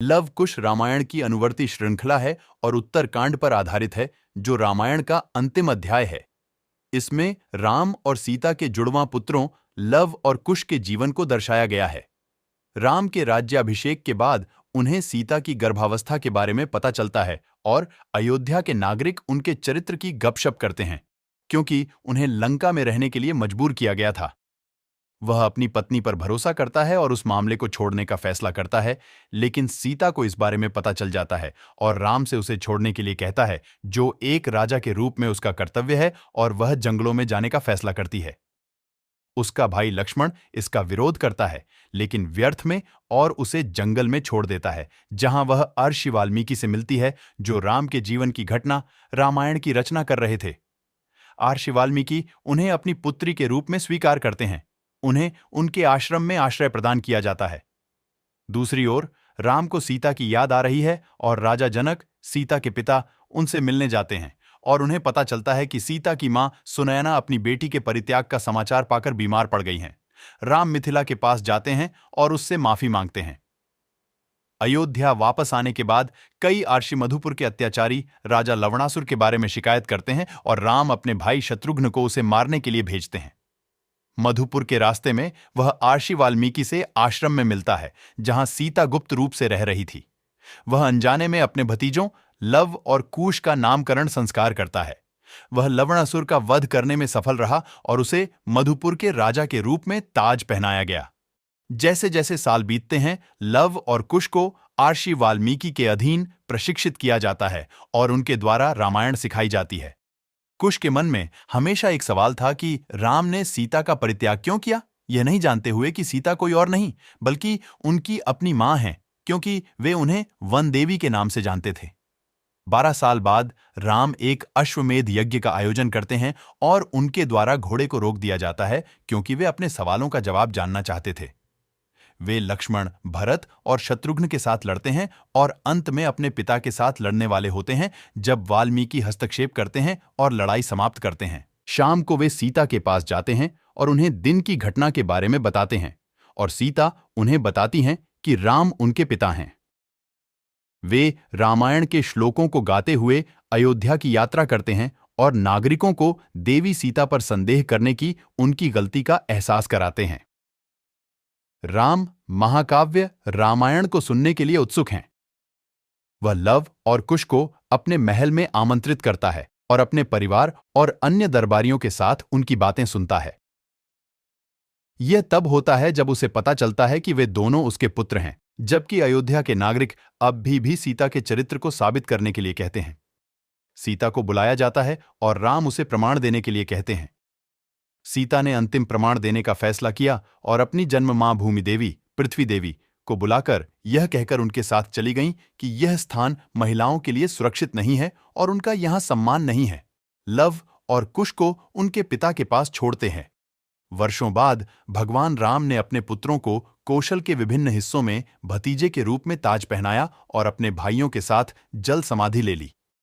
Love कुश रामायण की अनुवर्ती श्रृंखला है और उत्तरकांड पर आधारित है, जो रामायण का अंतिम अध्याय है। इसमें राम और सीता के जुड़वां पुत्रों लव और कुश के जीवन को दर्शाया गया है। राम के राज्याभिषेक के बाद उन्हें सीता की गर्भावस्था के बारे में पता चलता है और अयोध्या के नागरिक उनके चरित्र की गपशप करते हैं, क्योंकि उन्हें लंका में रहने के लिए मजबूर किया गया था। वह अपनी पत्नी पर भरोसा करता है और उस मामले को छोड़ने का फैसला करता है, लेकिन सीता को इस बारे में पता चल जाता है और राम से उसे छोड़ने के लिए कहता है, जो एक राजा के रूप में उसका कर्तव्य है, और वह जंगलों में जाने का फैसला करती है। उसका भाई लक्ष्मण इसका विरोध करता है, लेकिन व्यर्थ में, और उसे जंगल में छोड़ देता है, जहां वह अर्षि वाल्मीकि से मिलती है, जो राम के जीवन की घटना रामायण की रचना कर रहे थे। अर्षि वाल्मीकि उन्हें अपनी पुत्री के रूप में स्वीकार करते हैं। उन्हें उनके आश्रम में आश्रय प्रदान किया जाता है। दूसरी ओर राम को सीता की याद आ रही है और राजा जनक, सीता के पिता, उनसे मिलने जाते हैं और उन्हें पता चलता है कि सीता की मां सुनैना अपनी बेटी के परित्याग का समाचार पाकर बीमार पड़ गई हैं। राम मिथिला के पास जाते हैं और उससे माफी मांगते हैं। अयोध्या वापस आने के बाद कई अर्षि मधुपुर के अत्याचारी राजा लवणासुर के बारे में शिकायत करते हैं और राम अपने भाई शत्रुघ्न को उसे मारने के लिए भेजते हैं। मधुपुर के रास्ते में वह अर्षि वाल्मीकि से आश्रम में मिलता है, जहां सीता गुप्त रूप से रह रही थी। वह अनजाने में अपने भतीजों लव और कुश का नामकरण संस्कार करता है। वह लवणासुर का वध करने में सफल रहा और उसे मधुपुर के राजा के रूप में ताज पहनाया गया। जैसे जैसे साल बीतते हैं, लव और कुश को अर्षि वाल्मीकि के अधीन प्रशिक्षित किया जाता है और उनके द्वारा रामायण सिखाई जाती है। कुश के मन में हमेशा एक सवाल था कि राम ने सीता का परित्याग क्यों किया, यह नहीं जानते हुए कि सीता कोई और नहीं बल्कि उनकी अपनी मां है, क्योंकि वे उन्हें वन देवी के नाम से जानते थे। 12 साल बाद राम एक अश्वमेध यज्ञ का आयोजन करते हैं और उनके द्वारा घोड़े को रोक दिया जाता है, क्योंकि वे अपने सवालों का जवाब जानना चाहते थे। वे लक्ष्मण, भरत और शत्रुघ्न के साथ लड़ते हैं और अंत में अपने पिता के साथ लड़ने वाले होते हैं, जब वाल्मीकि हस्तक्षेप करते हैं और लड़ाई समाप्त करते हैं। शाम को वे सीता के पास जाते हैं और उन्हें दिन की घटना के बारे में बताते हैं, और सीता उन्हें बताती हैं कि राम उनके पिता हैं। वे रामायण के श्लोकों को गाते हुए अयोध्या की यात्रा करते हैं और नागरिकों को देवी सीता पर संदेह करने की उनकी गलती का एहसास कराते हैं। राम महाकाव्य रामायण को सुनने के लिए उत्सुक हैं। वह लव और कुश को अपने महल में आमंत्रित करता है और अपने परिवार और अन्य दरबारियों के साथ उनकी बातें सुनता है। यह तब होता है जब उसे पता चलता है कि वे दोनों उसके पुत्र हैं, जबकि अयोध्या के नागरिक अब भी सीता के चरित्र को साबित करने के लिए कहते हैं। सीता को बुलाया जाता है और राम उसे प्रमाण देने के लिए कहते हैं। सीता ने अंतिम प्रमाण देने का फैसला किया और अपनी जन्म मां भूमि देवी, पृथ्वी देवी को बुलाकर यह कहकर उनके साथ चली गईं कि यह स्थान महिलाओं के लिए सुरक्षित नहीं है और उनका यहां सम्मान नहीं है। लव और कुश को उनके पिता के पास छोड़ते हैं। वर्षों बाद भगवान राम ने अपने पुत्रों को कौशल के विभिन्न हिस्सों में भतीजे के रूप में ताज पहनाया और अपने भाइयों के साथ जल समाधि ले ली।